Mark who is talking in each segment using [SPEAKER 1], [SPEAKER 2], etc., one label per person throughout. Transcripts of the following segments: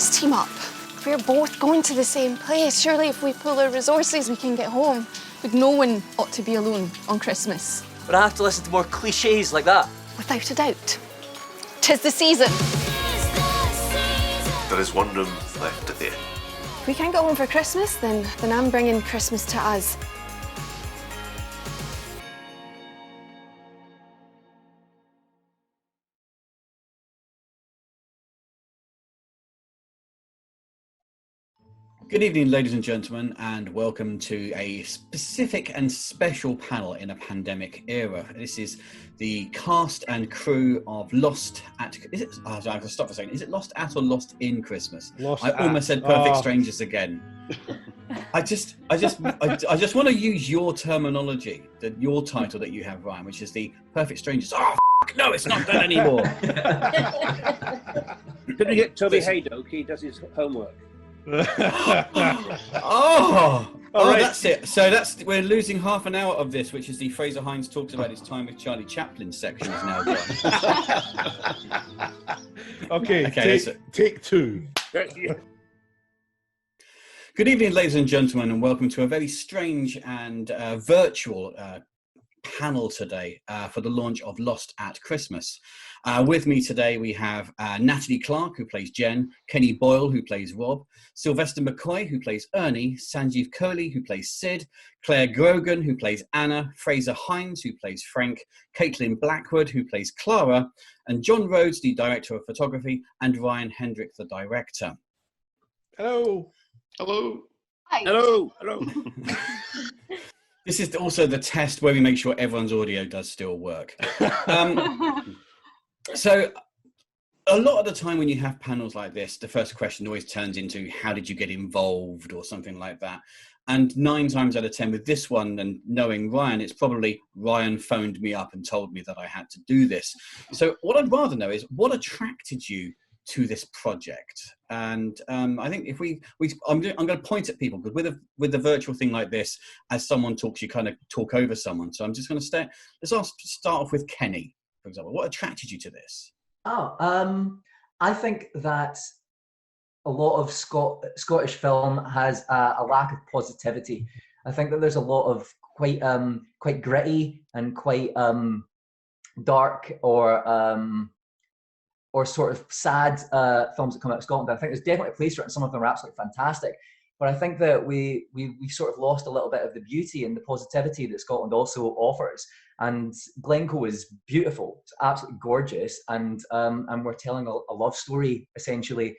[SPEAKER 1] let's team up. We're both going to the same place. Surely if we pool our resources, we can get home. But no one ought to be alone on Christmas.
[SPEAKER 2] But I have to listen to more cliches like that.
[SPEAKER 1] Without a doubt. 'Tis the season.
[SPEAKER 3] There is one room left at the inn.
[SPEAKER 1] If we can't get home for Christmas, then I'm bringing Christmas to us.
[SPEAKER 4] Good evening, ladies and gentlemen, and welcome to a specific and special panel in a pandemic era. This is the cast and crew of Lost at... Is it? Oh, I have to stop for a second. Is it Lost at or Lost in Christmas?
[SPEAKER 5] Lost
[SPEAKER 4] I
[SPEAKER 5] at.
[SPEAKER 4] almost said Perfect Strangers again. I just want to use your terminology, your title that you have, Ryan, which is the Perfect Strangers. Oh, no, it's not that anymore.
[SPEAKER 5] Did we get Toby Haydock? He does his homework.
[SPEAKER 4] Oh,
[SPEAKER 5] right.
[SPEAKER 4] That's it. So we're losing half an hour of this, which is the Frazer Hines talks about his time with Charlie Chaplin section is now gone.
[SPEAKER 5] Okay, take two.
[SPEAKER 4] Good evening, ladies and gentlemen, and welcome to a very strange and virtual panel today for the launch of Lost at Christmas. With me today we have Natalie Clark, who plays Jen, Kenny Boyle, who plays Rob, Sylvester McCoy, who plays Ernie, Sanjeev Kohli, who plays Sid, Clare Grogan, who plays Anna, Frazer Hines, who plays Frank, Caitlin Blackwood, who plays Clara, and John Rhodes, the director of photography, and Ryan Hendrick, the director.
[SPEAKER 5] Hello.
[SPEAKER 3] Hello.
[SPEAKER 1] Hi.
[SPEAKER 5] Hello. Hello.
[SPEAKER 4] This is also the test where we make sure everyone's audio does still work. So a lot of the time when you have panels like this, the first question always turns into, how did you get involved or something like that? And 9 times out of 10 with this one, and knowing Ryan, it's probably Ryan phoned me up and told me that I had to do this. So what I'd rather know is what attracted you to this project? And I think if I'm going to point at people, because with a virtual thing like this, as someone talks, you kind of talk over someone. So I'm just going to start off with Kenny, for example. What attracted you to this?
[SPEAKER 6] I think that a lot of Scottish film has a lack of positivity. I think that there's a lot of quite gritty and quite dark or sort of sad films that come out of Scotland. I think there's definitely a place for it, and some of them are absolutely fantastic. But I think that we sort of lost a little bit of the beauty and the positivity that Scotland also offers. And Glencoe is beautiful; it's absolutely gorgeous, and we're telling a love story essentially.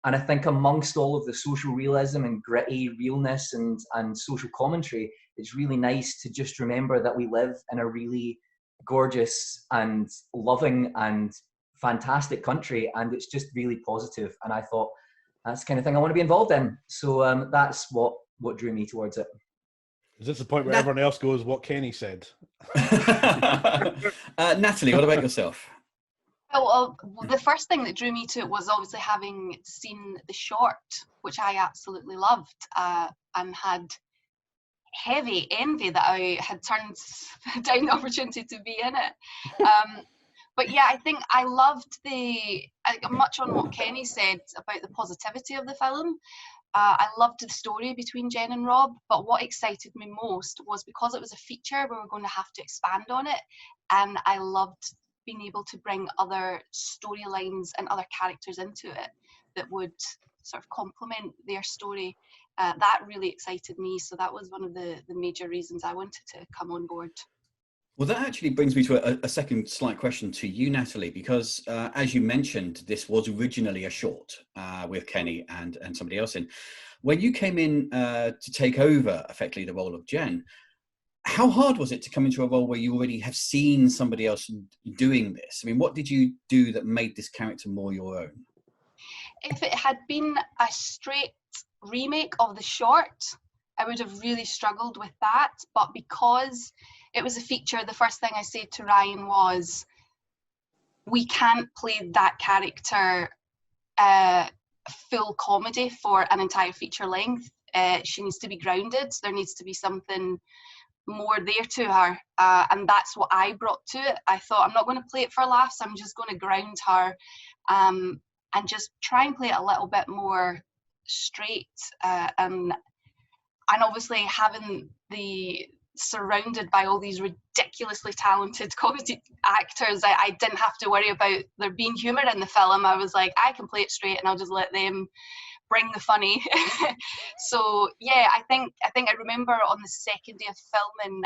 [SPEAKER 6] And I think amongst all of the social realism and gritty realness and social commentary, it's really nice to just remember that we live in a really gorgeous and loving and fantastic country, and it's just really positive. And I thought that's the kind of thing I want to be involved in. So that's what drew me towards it.
[SPEAKER 5] Is this the point where everyone else goes, what Kenny said?
[SPEAKER 4] Natalie, what about yourself?
[SPEAKER 7] Well, the first thing that drew me to it was obviously having seen the short, which I absolutely loved, and had heavy envy that I had turned down the opportunity to be in it. But yeah, I think I loved much on what Kenny said about the positivity of the film. I loved the story between Jen and Rob, but what excited me most was because it was a feature, we were going to have to expand on it, and I loved being able to bring other storylines and other characters into it that would sort of complement their story. That really excited me, so that was one of the major reasons I wanted to come on board.
[SPEAKER 4] Well, that actually brings me to a second slight question to you, Natalie, because as you mentioned, this was originally a short with Kenny and somebody else in. When you came in to take over, effectively, the role of Jen, how hard was it to come into a role where you already have seen somebody else doing this? I mean, what did you do that made this character more your own?
[SPEAKER 7] If it had been a straight remake of the short, I would have really struggled with that. But because it was a feature, the first thing I said to Ryan was, we can't play that character full comedy for an entire feature length. She needs to be grounded. There needs to be something more there to her, and that's what I brought to it. I thought, I'm not going to play it for laughs, I'm just going to ground her, and just try and play it a little bit more straight, and obviously having the surrounded by all these ridiculously talented comedy actors, I didn't have to worry about there being humour in the film. I was like, I can play it straight and I'll just let them bring the funny. So yeah, I think I remember on the second day of filming,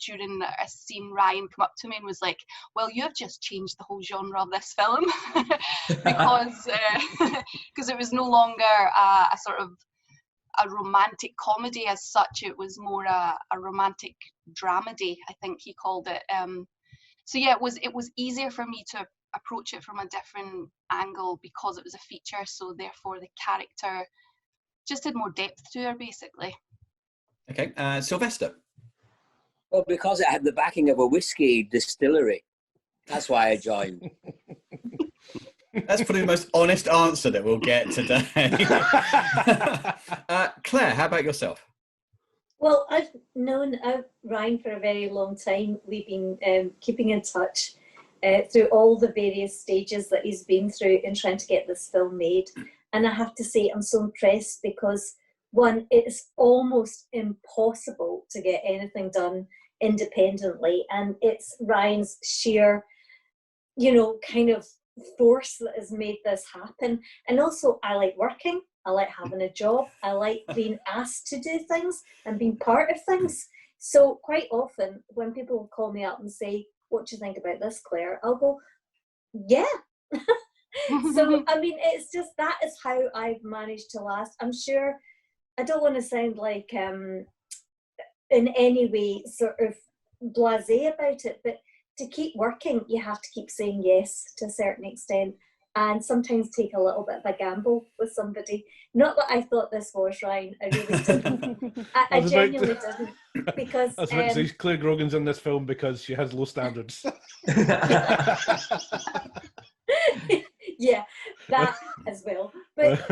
[SPEAKER 7] during a scene, Ryan came up to me and was like, well, you have just changed the whole genre of this film. because it was no longer a sort of a romantic comedy as such. It was more a romantic dramedy, I think he called it. So yeah, it was easier for me to approach it from a different angle because it was a feature, so therefore the character just had more depth to her, basically.
[SPEAKER 4] Okay, Sylvester.
[SPEAKER 8] Well, because it had the backing of a whiskey distillery. That's why I joined.
[SPEAKER 4] That's probably the most honest answer that we'll get today. Claire, how about yourself?
[SPEAKER 9] Well, I've known Ryan for a very long time. We've been keeping in touch through all the various stages that he's been through in trying to get this film made. And I have to say, I'm so impressed because, one, it's almost impossible to get anything done independently. And it's Ryan's sheer, kind of force that has made this happen. And also, I like working. I like having a job. I like being asked to do things and being part of things. So quite often when people will call me up and say, what do you think about this, Claire? I'll go, yeah. So, I mean, it's just, that is how I've managed to last. I'm sure, I don't want to sound like in any way sort of blasé about it, but to keep working, you have to keep saying yes to a certain extent, and sometimes take a little bit of a gamble with somebody. Not that I thought this was, Ryan. I really didn't. I genuinely didn't. Because
[SPEAKER 5] I was about to say Claire Grogan's in this film because she has low standards.
[SPEAKER 9] Yeah, that as well. But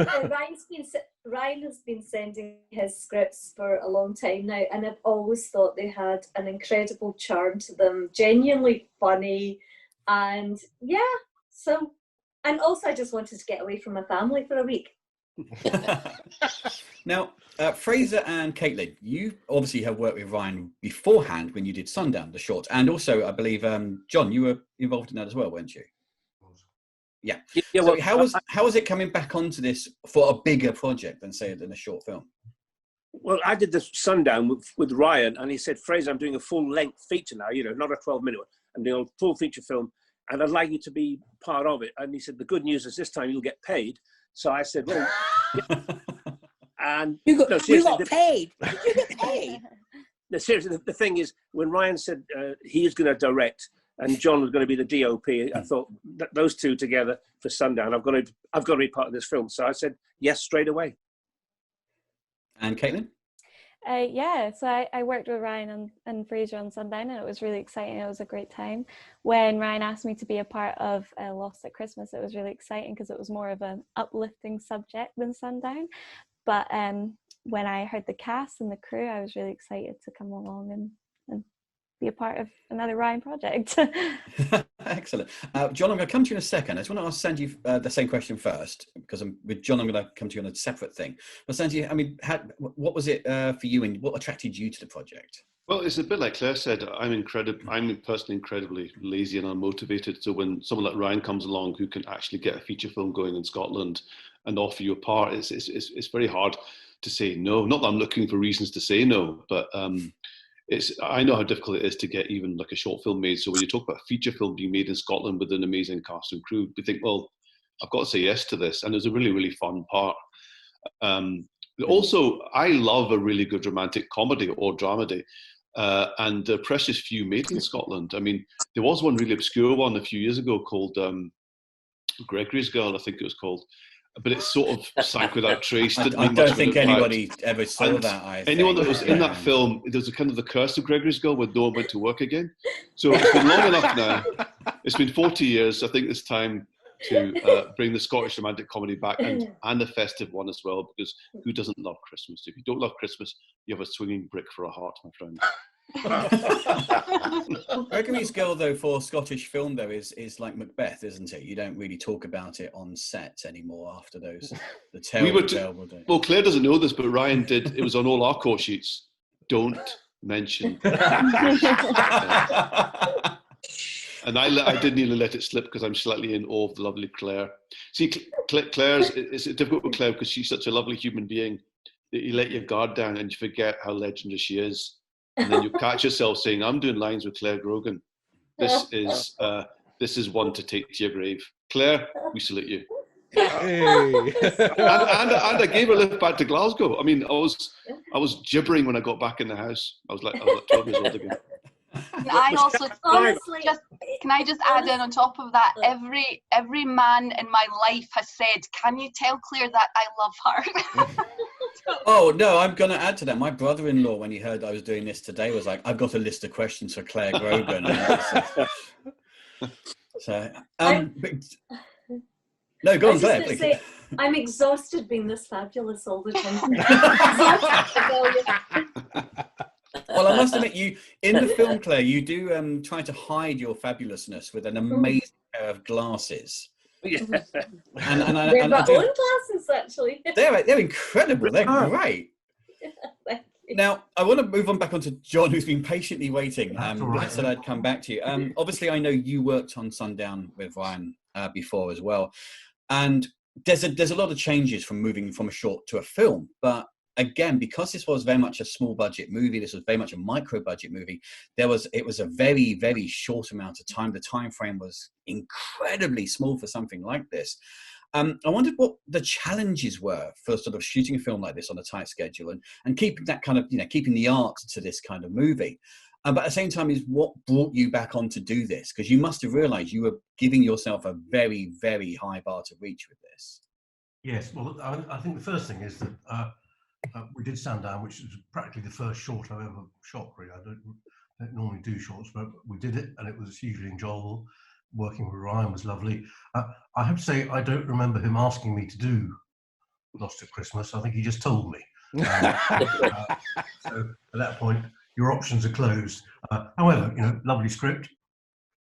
[SPEAKER 9] Ryan has been sending his scripts for a long time now, and I've always thought they had an incredible charm to them, genuinely funny, and yeah. So, and also I just wanted to get away from my family for a week.
[SPEAKER 4] Now, Frazer and Caitlin, you obviously have worked with Ryan beforehand when you did Sundown, the short, and also I believe John, you were involved in that as well, weren't you? Yeah.
[SPEAKER 8] Yeah,
[SPEAKER 4] so
[SPEAKER 8] well,
[SPEAKER 4] how was it coming back onto this for a bigger project than say than a short film?
[SPEAKER 8] Well, I did the Sundown with Ryan, and he said, Fraser, I'm doing a full-length feature now, not a 12-minute one. I'm doing a full feature film, and I'd like you to be part of it. And he said, the good news is this time you'll get paid. So I said, well, yeah. And you got
[SPEAKER 9] paid.
[SPEAKER 8] Did you get paid? No, seriously, the thing is, when Ryan said he was going to direct and John was going to be the DOP, I thought that those two together for Sundown, I've got to be part of this film. So I said yes straight away.
[SPEAKER 4] And Caitlin?
[SPEAKER 10] Yeah, so I worked with Ryan and Frazer on Sundown, and it was really exciting. It was a great time. When Ryan asked me to be a part of Lost at Christmas, it was really exciting because it was more of an uplifting subject than Sundown. But when I heard the cast and the crew, I was really excited to come along and be a part of another Ryan project.
[SPEAKER 4] Excellent. John, I'm going to come to you in a second. I just want to ask Sanjeev the same question first, because with John, I'm going to come to you on a separate thing. But Sanjeev, I mean, what was it for you, and what attracted you to the project?
[SPEAKER 3] Well, it's a bit like Claire said. I'm personally incredibly lazy and unmotivated. So when someone like Ryan comes along who can actually get a feature film going in Scotland and offer you a part, it's very hard to say no. Not that I'm looking for reasons to say no, but I know how difficult it is to get even like a short film made. So when you talk about a feature film being made in Scotland with an amazing cast and crew, you think, well, I've got to say yes to this. And it was a really, really fun part. Also, I love a really good romantic comedy or dramedy. And the precious few made in Scotland. I mean, there was one really obscure one a few years ago called Gregory's Girl, I think it was called. But it's sort of sank without trace.
[SPEAKER 4] I don't think anybody ever saw that.
[SPEAKER 3] Anyone that was in that film, there's a kind of the curse of Gregory's Girl when no one went to work again. So it's been long enough now. It's been 40 years. I think it's time to bring the Scottish romantic comedy back and the festive one as well, because who doesn't love Christmas? If you don't love Christmas, you have a swinging brick for a heart, my friend.
[SPEAKER 4] Gregory's Girl, though, for Scottish film, though, is like Macbeth, isn't it? You don't really talk about it on set anymore after those the terrible days.
[SPEAKER 3] Well, Claire doesn't know this, but Ryan did. It was on all our call sheets. Don't mention. And I didn't even let it slip because I'm slightly in awe of the lovely Claire. See, Claire's, it's difficult with Claire because she's such a lovely human being that you let your guard down and you forget how legendary she is. And then you catch yourself saying, I'm doing lines with Clare Grogan. This is one to take to your grave. Claire, we salute you.
[SPEAKER 5] Hey.
[SPEAKER 3] and I gave her a lift back to Glasgow. I mean, I was gibbering when I got back in the house. I was like 12 years old again.
[SPEAKER 7] And I also honestly, can I just add in on top of that? Every man in my life has said, "Can you tell Claire that I love her?"
[SPEAKER 4] Oh no, I'm going to add to that. My brother-in-law, when he heard I was doing this today, was like, "I've got a list of questions for Clare Grogan." So, no, go on, Claire. Please.
[SPEAKER 9] I'm exhausted being this fabulous all the time.
[SPEAKER 4] Well, I must admit, you in the film, Claire, you do try to hide your fabulousness with an amazing pair of glasses.
[SPEAKER 9] They're my own glasses, actually.
[SPEAKER 4] They're incredible. They're great. Now, I want to move on back onto John, who's been patiently waiting. I said I'd come back to you. Obviously, I know you worked on Sundown with Ryan before as well, and there's a lot of changes from moving from a short to a film, but again, because this was very much a small budget movie, this was very much a micro budget movie, it was a very, very short amount of time. The time frame was incredibly small for something like this. I wondered what the challenges were for sort of shooting a film like this on a tight schedule and keeping that kind of, keeping the art to this kind of movie. But at the same time, is what brought you back on to do this? Because you must have realized you were giving yourself a very, very high bar to reach with this.
[SPEAKER 11] Yes, well, I think the first thing is that we did Sandown, which is practically the first short I've ever shot. Really, I don't normally do shorts, but we did it, and it was hugely enjoyable. Working with Ryan was lovely. I have to say, I don't remember him asking me to do Lost at Christmas. I think he just told me. So at that point, your options are closed. However, lovely script,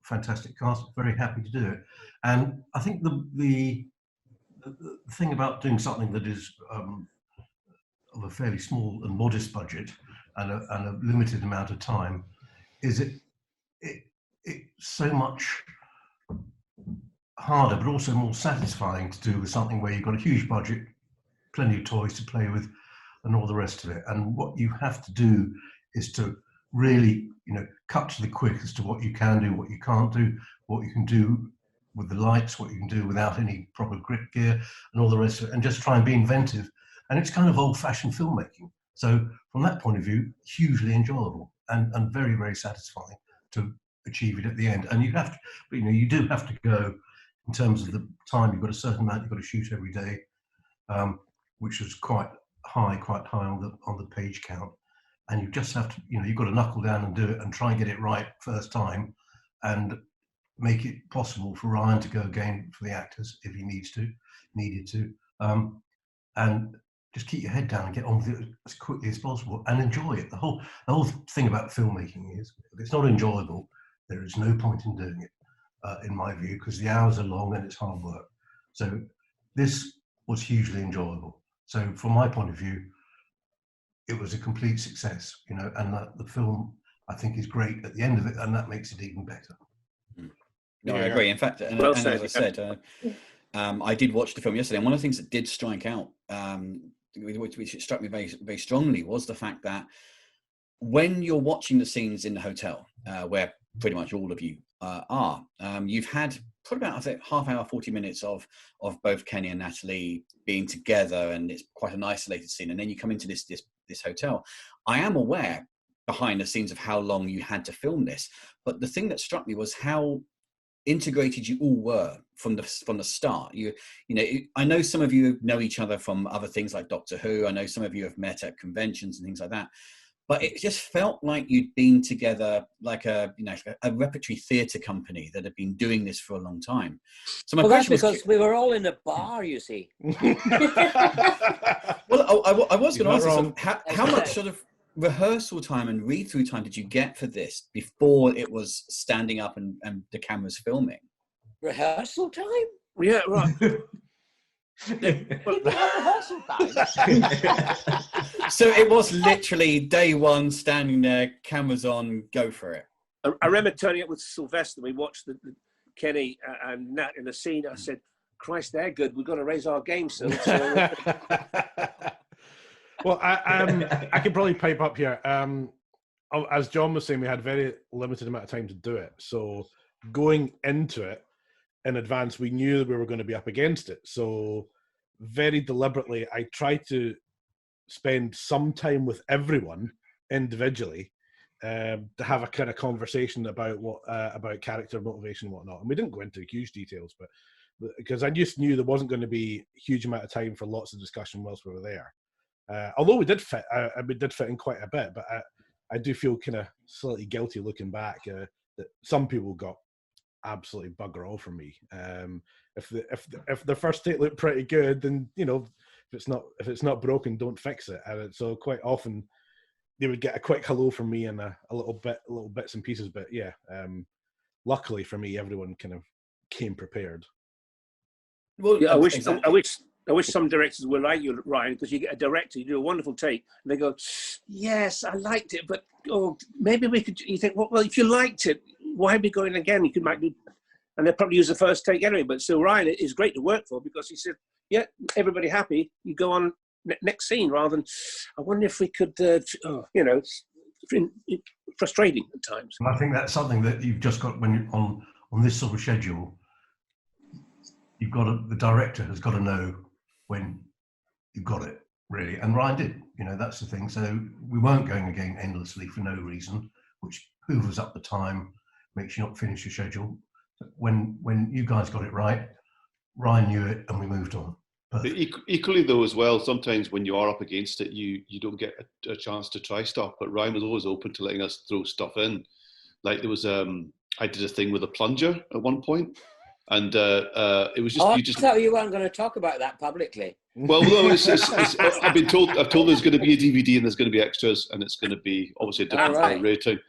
[SPEAKER 11] fantastic cast, very happy to do it. And I think the thing about doing something that is of a fairly small and modest budget and a limited amount of time is it's so much harder, but also more satisfying to do with something where you've got a huge budget, plenty of toys to play with, and all the rest of it. And what you have to do is to really, cut to the quick as to what you can do, what you can't do, what you can do with the lights, what you can do without any proper grip gear, and all the rest of it, and just try and be inventive. And it's kind of old-fashioned filmmaking. So from that point of view, hugely enjoyable and very, very satisfying to achieve it at the end. And you have to, you do have to go in terms of the time. You've got a certain amount you've got to shoot every day, which was quite high on the page count. And you just have to, you've got to knuckle down and do it and try and get it right first time, and make it possible for Ryan to go again for the actors if he needed to, and just keep your head down and get on with it as quickly as possible and enjoy it. The whole thing about filmmaking is, if it's not enjoyable, there is no point in doing it, in my view, because the hours are long and it's hard work. So this was hugely enjoyable. So from my point of view, it was a complete success, and the film, I think, is great at the end of it, and that makes it even better.
[SPEAKER 4] No, I agree. In fact, and as I said, I did watch the film yesterday, and one of the things that did strike out, which struck me very, very strongly, was the fact that when you're watching the scenes in the hotel, where pretty much all of you are, you've had probably about, I think, half hour, 40 minutes of both Kenny and Natalie being together, and it's quite an isolated scene. And then you come into this hotel. I am aware behind the scenes of how long you had to film this, but the thing that struck me was how integrated you all were from the start. I know some of you know each other from other things like Doctor Who. I know some of you have met at conventions and things like that, but it just felt like you'd been together like a repertory theatre company that had been doing this for a long time. So
[SPEAKER 2] that's because we were all in a bar, you see.
[SPEAKER 4] Well, I was going to ask you, how much sort of rehearsal time and read-through time did you get for this before it was standing up and the camera's filming?
[SPEAKER 2] Rehearsal time?
[SPEAKER 8] Yeah, right.
[SPEAKER 2] People have rehearsal time.
[SPEAKER 4] So it was literally day one, standing there, cameras on, go for it.
[SPEAKER 8] I remember turning up with Sylvester. We watched the Kenny and Nat in the scene. I said, Christ, they're good. We've got to raise our game, Syl. So,
[SPEAKER 5] well, I can probably pipe up here. As John was saying, we had very limited amount of time to do it. So going into it in advance, we knew that we were going to be up against it. So very deliberately, I tried to spend some time with everyone individually to have a kind of conversation about about character motivation and whatnot. And we didn't go into huge details, but because I just knew there wasn't going to be a huge amount of time for lots of discussion whilst we were there. Although we did fit in quite a bit, but I do feel kind of slightly guilty looking back that some people got absolutely bugger all from me. If the first take looked pretty good, then if it's not broken, don't fix it. And so quite often they would get a quick hello from me and a little bits and pieces. But yeah, luckily for me, everyone kind of came prepared.
[SPEAKER 4] Well,
[SPEAKER 8] yeah, I wish some directors were like you, Ryan, because you get a director, you do a wonderful take, and they go, "Yes, I liked it, but maybe we could." You think, well, if you liked it, why be going again? You could might do, and they'll probably use the first take anyway. But still, Ryan is great to work for because he said, "Yeah, everybody happy. You go on next scene," rather than, "I wonder if we could," it's frustrating at times.
[SPEAKER 11] And I think that's something that you've just got when you're on this sort of schedule. You've got the director has got to know when you've got it, really. And Ryan did, that's the thing. So we weren't going again endlessly for no reason, which hoovers up the time, makes you not finish your schedule. When you guys got it right, Ryan knew it and we moved on.
[SPEAKER 3] Equally though as well, sometimes when you are up against it, you don't get a chance to try stuff, but Ryan was always open to letting us throw stuff in. Like there was, I did a thing with a plunger at one point. And it was just.
[SPEAKER 2] I thought you weren't going to talk about that publicly.
[SPEAKER 3] Well, no, I've told there's going to be a DVD and there's going to be extras, and it's going to be obviously a different rating.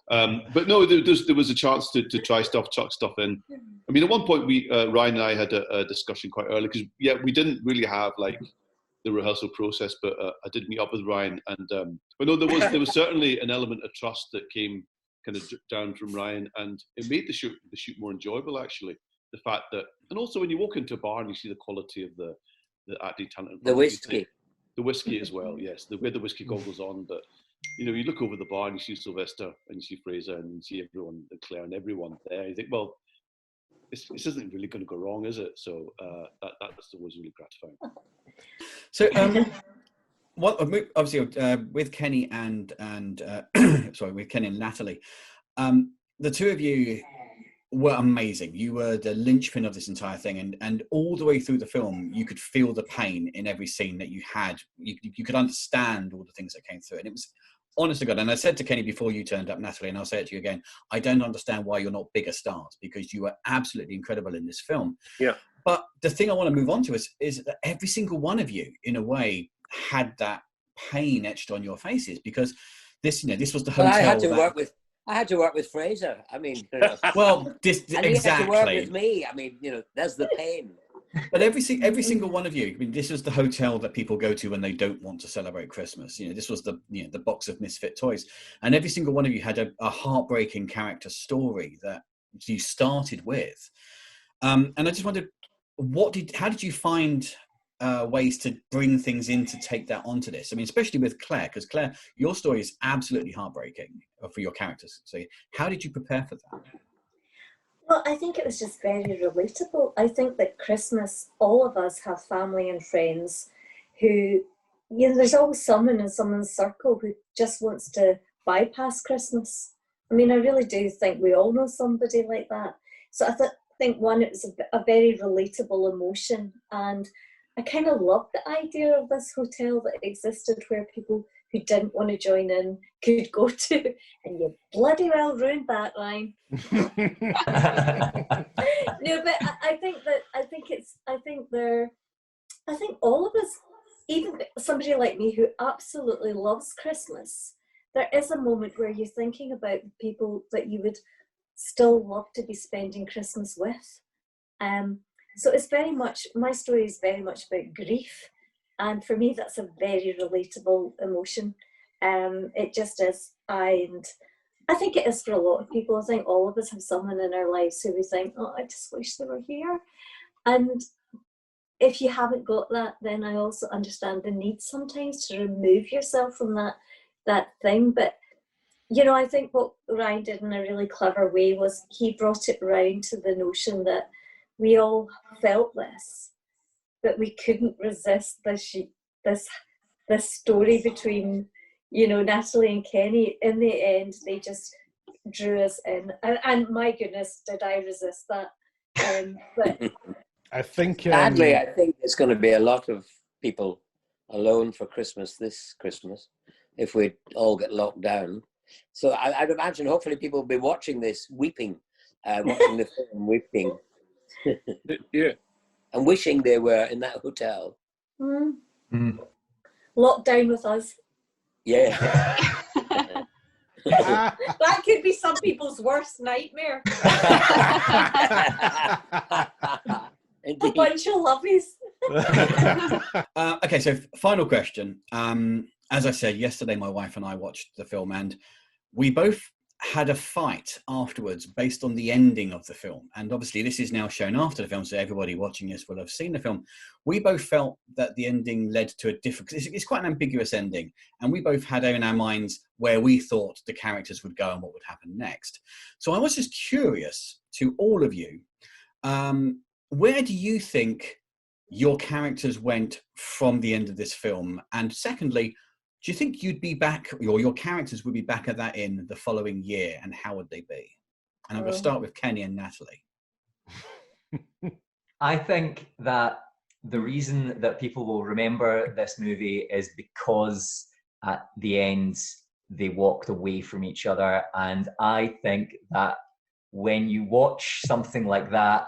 [SPEAKER 3] But no, there was a chance to try stuff, chuck stuff in. I mean, at one point, Ryan and I had a discussion quite early because we didn't really have like the rehearsal process, but I did meet up with Ryan, and but no, there was certainly an element of trust that came kind of down from Ryan, and it made the shoot more enjoyable actually. The fact that, and also when you walk into a bar and you see the quality of the acting talent,
[SPEAKER 2] the whiskey
[SPEAKER 3] as well, yes, the whiskey goggles on. But you look over the bar and you see Sylvester and you see Frazer and you see everyone, Clare and everyone there. You think, well, this isn't really going to go wrong, is it? So that's always really gratifying.
[SPEAKER 4] So, obviously, with Kenny and with Kenny and Natalie, the two of you were amazing. You were the linchpin of this entire thing, and all the way through the film you could feel the pain in every scene that you had. You could understand all the things that came through, and it was honest to God. And I said to Kenny before you turned up, Natalie, and I'll say it to you again, I don't understand why you're not bigger stars, because you were absolutely incredible in this film.
[SPEAKER 8] Yeah.
[SPEAKER 4] But the thing I want to move on to is that every single one of you in a way had that pain etched on your faces, because this was the hotel.
[SPEAKER 2] Well, I had to work with Frazer. I mean,
[SPEAKER 4] well,
[SPEAKER 2] and
[SPEAKER 4] exactly.
[SPEAKER 2] He had to work with me. I mean, there's the pain.
[SPEAKER 4] But every single one of you. I mean, this was the hotel that people go to when they don't want to celebrate Christmas. This was the box of misfit toys, and every single one of you had a heartbreaking character story that you started with. And I just wondered, how did you find ways to bring things in to take that onto this? I mean, especially with Clare, because Clare, your story is absolutely heartbreaking for your characters. So how did you prepare for that?
[SPEAKER 9] Well, I think it was just very relatable. I think that Christmas, all of us have family and friends who, there's always someone in someone's circle who just wants to bypass Christmas. I mean, I really do think we all know somebody like that. So I think one, it was a very relatable emotion, and I kind of loved the idea of this hotel that existed where people who didn't want to join in could go to, and you bloody well ruined that, Ryan. No, but I think all of us, even somebody like me who absolutely loves Christmas, there is a moment where you're thinking about the people that you would still love to be spending Christmas with. So it's very much, my story is very much about grief. And for me, that's a very relatable emotion. It just is. And I think it is for a lot of people. I think all of us have someone in our lives who we think, oh, I just wish they were here. And if you haven't got that, then I also understand the need sometimes to remove yourself from that thing. But, you know, I think what Ryan did in a really clever way was he brought it round to the notion that we all felt this, but we couldn't resist this story between, you know, Natalie and Kenny. In the end, they just drew us in. And my goodness, did I resist that. But
[SPEAKER 5] I think...
[SPEAKER 2] Sadly, I think there's going to be a lot of people alone for Christmas this Christmas if we all get locked down. So I'd imagine hopefully people will be watching this weeping, watching the film weeping.
[SPEAKER 8] Yeah.
[SPEAKER 2] And wishing they were in that hotel.
[SPEAKER 9] Locked down with us.
[SPEAKER 2] Yeah.
[SPEAKER 12] That could be some people's worst nightmare.
[SPEAKER 9] A bunch of lovies.
[SPEAKER 4] Okay, so final question. As I said, yesterday my wife and I watched the film, and we both had a fight afterwards based on the ending of the film. And obviously this is now shown after the film, so everybody watching this will have seen the film. We both felt that the ending led to a different... It's quite an ambiguous ending, and we both had in our minds where we thought the characters would go and what would happen next. So I was just curious to all of you, where do you think your characters went from the end of this film? And secondly, do you think you'd be back, or your characters would be back at that inn the following year, and how would they be? And I'm going to start with Kenny and Natalie.
[SPEAKER 6] I think that the reason that people will remember this movie is because at the end they walked away from each other. And I think that when you watch something like that,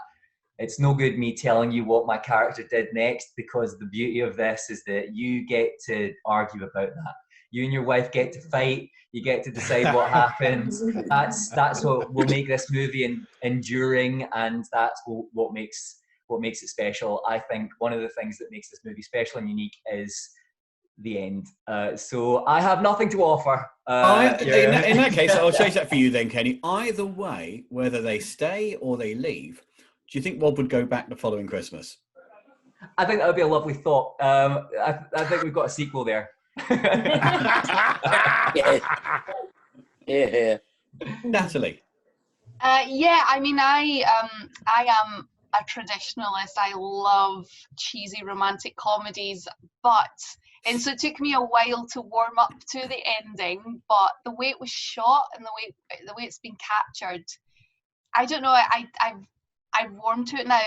[SPEAKER 6] it's no good me telling you what my character did next, because the beauty of this is that you get to argue about that. You and your wife get to fight. You get to decide what happens. That's what will make this movie enduring, and that's what makes it special. I think one of the things that makes this movie special and unique is the end. So I have nothing to offer.
[SPEAKER 4] In that case, I'll change that for you then, Kenny. Either way, whether they stay or they leave, do you think Rob would go back the following Christmas?
[SPEAKER 6] I think that would be a lovely thought. I think we've got a sequel there.
[SPEAKER 2] Yeah.
[SPEAKER 4] Natalie.
[SPEAKER 7] Yeah, I mean, I am a traditionalist. I love cheesy romantic comedies, and so it took me a while to warm up to the ending. But the way it was shot and the way it's been captured, I don't know. I've warmed to it now.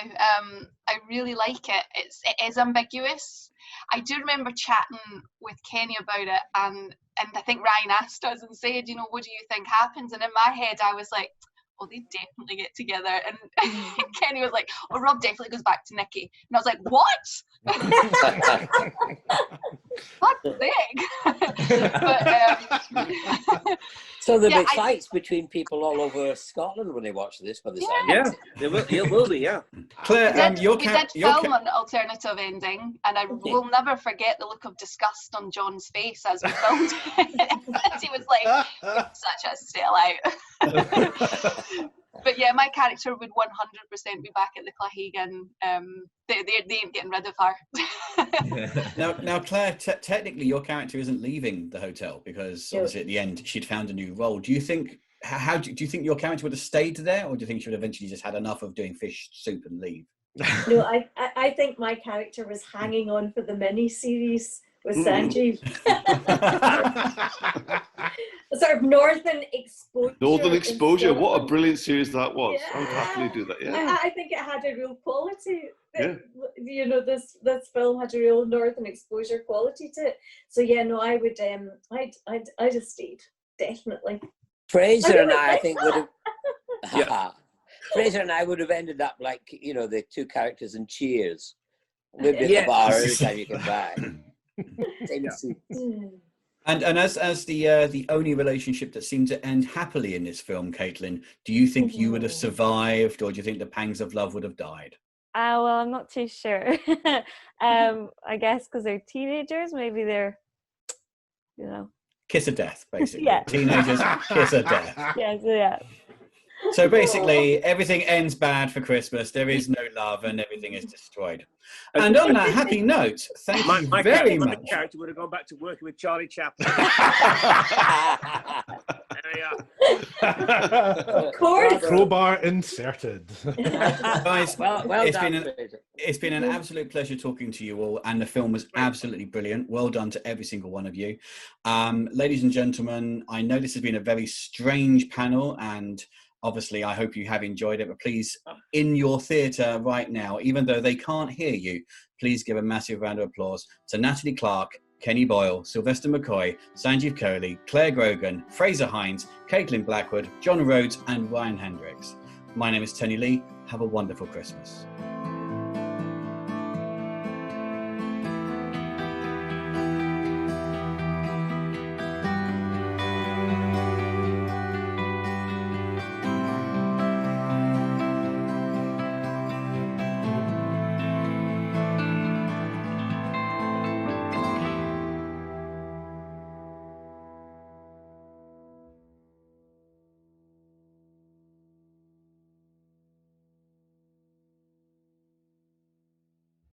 [SPEAKER 7] I really like it. It is ambiguous. I do remember chatting with Kenny about it, and I think Ryan asked us and said, you know, what do you think happens? And in my head, I was like, oh, they definitely get together. And Kenny was like, oh, Rob definitely goes back to Nikki. And I was like, what? Fuck's sake. But,
[SPEAKER 2] so there'll be fights between people all over Scotland when they watch this by the sound.
[SPEAKER 8] Yeah, there will be, yeah.
[SPEAKER 4] Claire,
[SPEAKER 7] we did film an alternative ending, and I will never forget the look of disgust on John's face as we filmed it. He was like, such a sellout. But yeah, my character would 100% be back at the Clahegan. They ain't getting rid of her.
[SPEAKER 4] Now, Claire, technically your character isn't leaving the hotel, because obviously at the end she'd found a new role. Do you think do you think your character would have stayed there, or do you think she would eventually just had enough of doing fish soup and leave?
[SPEAKER 9] No, I think my character was hanging on for the mini-series with Sanjeev. A sort of Northern Exposure.
[SPEAKER 3] Northern Exposure, what a brilliant series that was. Yeah. I would happily do that, yeah.
[SPEAKER 9] I think it had a real quality.
[SPEAKER 3] Yeah.
[SPEAKER 9] You know, this film had a real Northern Exposure quality to it. So yeah, no, I would, I'd have stayed, definitely.
[SPEAKER 2] Frazer and I think would have... Yeah. Frazer and I would have ended up like, you know, the two characters in Cheers. We'd be at the bar every time you come back.
[SPEAKER 4] And as the only relationship that seemed to end happily in this film, Caitlin, do you think you would have survived, or do you think the pangs of love would have died?
[SPEAKER 10] Well, I'm not too sure. I guess because they're teenagers, maybe they're, you know.
[SPEAKER 4] Kiss of death, basically.
[SPEAKER 10] Yeah.
[SPEAKER 4] Teenagers, kiss of death.
[SPEAKER 10] Yes, yeah.
[SPEAKER 4] So basically, everything ends bad for Christmas. There is no love, and everything is destroyed. And on that happy note, thank you very much.
[SPEAKER 8] My character would have gone back to working with Charlie Chaplin. There we are.
[SPEAKER 12] Of course.
[SPEAKER 5] Crowbar inserted.
[SPEAKER 4] Guys,
[SPEAKER 2] well
[SPEAKER 4] it's been an absolute pleasure talking to you all, and the film was absolutely brilliant. Well done to every single one of you. Ladies and gentlemen, I know this has been a very strange panel, and obviously I hope you have enjoyed it, but please, in your theatre right now, even though they can't hear you, please give a massive round of applause to Natalie Clark, Kenny Boyle, Sylvester McCoy, Sanjeev Kohli, Clare Grogan, Frazer Hines, Caitlin Blackwood, John Rhodes, and Ryan Hendricks. My name is Tony Lee. Have a wonderful Christmas.